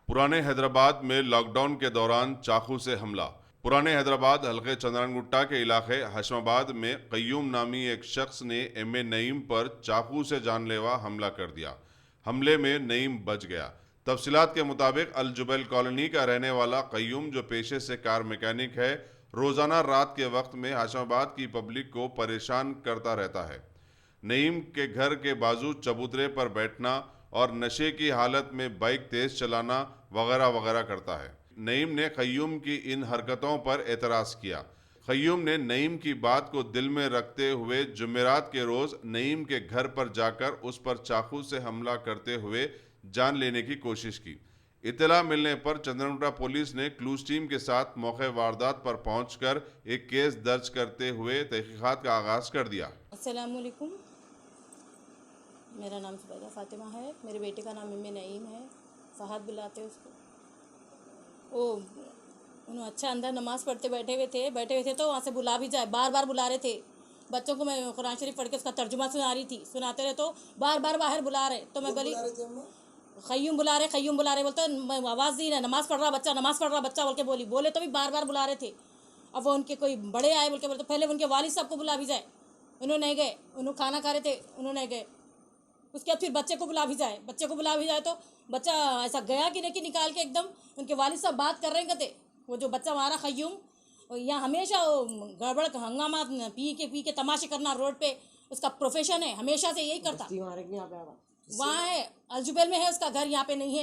पुराने हैदराबाद में लॉकडाउन के दौरान चाकू से हमला। पुराने हैदराबाद हल्के चंद्रानगुट्टा के इलाके हशमाबाद में कय्यूम नामी एक शख्स ने एमए नईम पर चाकू से जानलेवा हमला कर दिया। हमले में नईम बच गया। तफसीलात के मुताबिक अल जुबैल कॉलोनी का रहने वाला कय्यूम, जो पेशे से कार मैकेनिक है, रोजाना रात के वक्त में हशमाबाद की पब्लिक को परेशान करता रहता है। नईम के घर के बाजू चबूतरे पर बैठना और नशे की हालत में बाइक तेज चलाना वगैरह वगैरह करता है। नईम ने कय्यूम की इन हरकतों पर एतराज किया। कय्यूम ने नईम की बात को दिल में रखते हुए जुमेरात के रोज नईम के घर पर जाकर उस पर चाकू से हमला करते हुए जान लेने की कोशिश की। इत्तला मिलने पर चंद्रनगुट्टा पुलिस ने क्लूज टीम के साथ मौके वारदात पर पहुंचकर एक केस दर्ज करते हुए तहकीकात का आगाज कर दिया। अस्सलाम वालेकुम, मेरा नाम ज़ुबैदा फ़ातिमा है। मेरे बेटे का नाम एमए नईम है, फहद बुलाते हैं उसको। उन्होंने अच्छा अंदर नमाज़ पढ़ते बैठे हुए थे तो वहाँ से बुला भी जाए, बार बार बुला रहे थे बच्चों को। मैं कुरान शरीफ पढ़ के उसका तर्जुमा सुनाते रहे तो बार बार बाहर बुला रहे। तो मैं बोली कय्यूम बुला रहे बोलते आवाज़ दी ना, नमाज़ पढ़ रहा बच्चा बोल के बोले तो भी बार बार बुला रहे थे। अब वो उनके कोई बड़े आए बोल के बोलते पहले उनके वालिद साहब को बुला भी जाए, उन्होंने नहीं गए। उन्होंने खाना खा रहे थे, उन्होंने नहीं गए। उसके बाद फिर बच्चे को बुला भी जाए तो बच्चा ऐसा गया कि नहीं कि निकाल के एकदम उनके वालिद साहब बात कर रहे हैं। कहते वो जो बच्चा हमारा कय्यूम यहाँ हमेशा गड़बड़ हंगामा पी के तमाशे करना रोड पे उसका प्रोफेशन है, हमेशा से यही करता। वहाँ है अल जुबैल में है उसका घर, यहाँ पे नहीं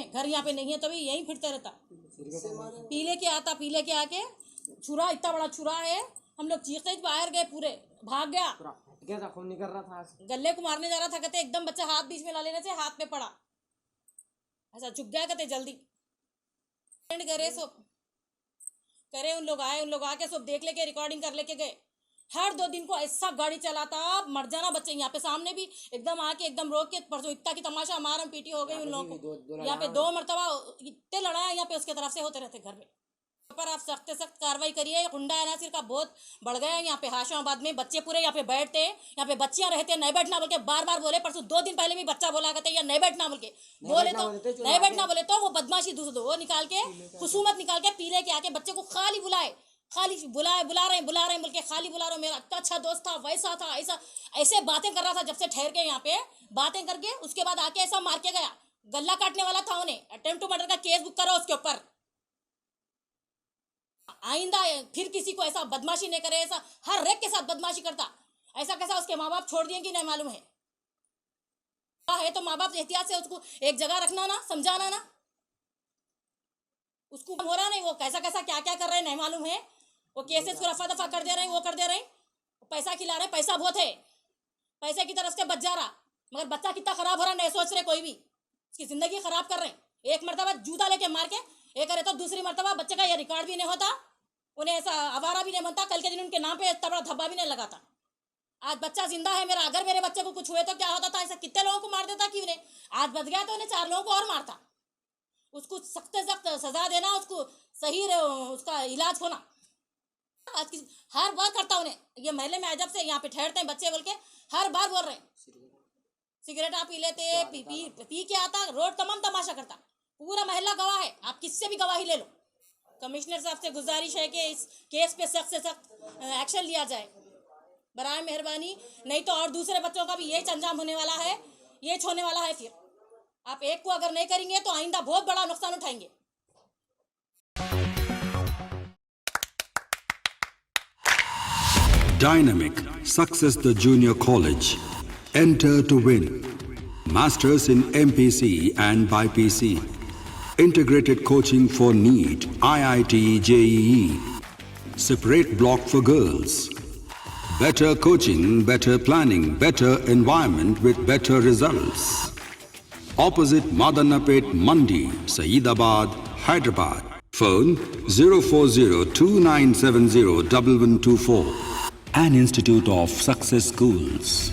है तो भी यहीं फिरते रहता। पीले के आके छुरा, इतना बड़ा छुरा है। हम लोग चीखते बाहर गए, पूरे भाग गया। खून निकल रहा था, गले को मारने जा रहा था। कहते एकदम बच्चा हाथ बीच में ला लेने से हाथ पे पड़ा, ऐसा झुक गया। कहते जल्दी करे उन लोग आके सब देख लेके रिकॉर्डिंग कर लेके गए। हर 2 दिन को ऐसा गाड़ी चलाता, मर जाना बच्चे। यहाँ पे सामने भी एकदम आके एकदम रोक के परसों इतना की तमाशा मारम पीटी हो गई उन लोगों को। यहाँ पे 2 मरतबा इतने लड़ाया यहाँ पे उसके तरफ से होते रहते घर में। पर आप सख्त कार्रवाई करिए। गुंडा अनासिर का बहुत बढ़ गया है यहाँ पे हशमाबाद में। बच्चे पूरे यहाँ पे बैठते हैं, यहाँ पे बच्चियां रहते हैं। नहीं बैठना बोल के बार बार बोले। परसों 2 दिन पहले भी बच्चा बोला करते या नहीं बैठना बोल के नहीं बैठना बोले तो वो बदमाशी वो निकाल के खुसूमत निकाल के पीले के आके बच्चे को खाली बुला रहे बोल के खाली बुला रहे। मेरा अच्छा दोस्त था, वैसा था, ऐसे बातें कर रहा था जब से ठहर के यहाँ पे बातें करके। उसके बाद आके ऐसा मार के गया, गला काटने वाला था। उन्हें अटेम्प्ट टू मर्डर का केस बुक करो उसके ऊपर। आइंदा फिर किसी को ऐसा बदमाशी नहीं करे। ऐसा हर रेक के साथ बदमाशी करता। ऐसा कैसा उसके माँ बाप छोड़ दिए कि नहीं मालूम है तो माँ बाप एहतियात से उसको एक जगह रखना ना, समझाना ना। उसको हो रहा नहीं, वो कैसा क्या कर रहे हैं नहीं मालूम है। वो केसेस को रफा दफा कर दे रहे हैं, वो कर दे रहे हैं। पैसा खिला रहे हैं, पैसा बहुत है, पैसे की तरफ से बच जा रहा। मगर बच्चा कितना खराब हो रहा नहीं सोच रहे कोई भी। उसकी जिंदगी खराब कर रहे हैं। एक मरतबा जूता लेके मार के एक करे तो दूसरी मरतबा बच्चे का ये रिकॉर्ड भी नहीं होता, उन्हें ऐसा आवारा भी नहीं बनता। कल के दिन उनके नाम पे इतना बड़ा धब्बा भी नहीं लगाता। आज बच्चा जिंदा है मेरा। अगर मेरे बच्चे को कुछ हुए तो क्या होता था? ऐसा कितने लोगों को मार देता कि उन्हें आज बच गया तो उन्हें 4 लोगों को और मारता। उसको सख्त सजा देना, उसको सही उसका इलाज होना। आज की हर बार करता उन्हें। ये महल्ले में जब से यहाँ पे ठहरते हैं बच्चे बोल के हर बार बोल रहे हैं सिगरेट आप पी लेते, पी के आता, रोड तमाम तमाशा करता। पूरा महल्ला गवाह है, आप किससे भी गवाही ले लो। कमिश्नर साहब से गुजारिश है कि इस केस पे सख्त से सख्त एक्शन लिया जाए बराए मेहरबानी। नहीं तो और दूसरे बच्चों का भी यही अंजाम होने वाला है, ये होने वाला है। फिर आप एक को अगर नहीं करेंगे तो आइंदा बहुत बड़ा नुकसान उठाएंगे। Dynamic Success the Junior College. Enter to win. Masters in MPC and BPC. Integrated coaching for NEET, IIT, JEE. Separate block for girls. Better coaching, better planning, better environment with better results. Opposite Madanapet Mandi, Saeedabad, Hyderabad. Phone 04029701124. An Institute of Success Schools.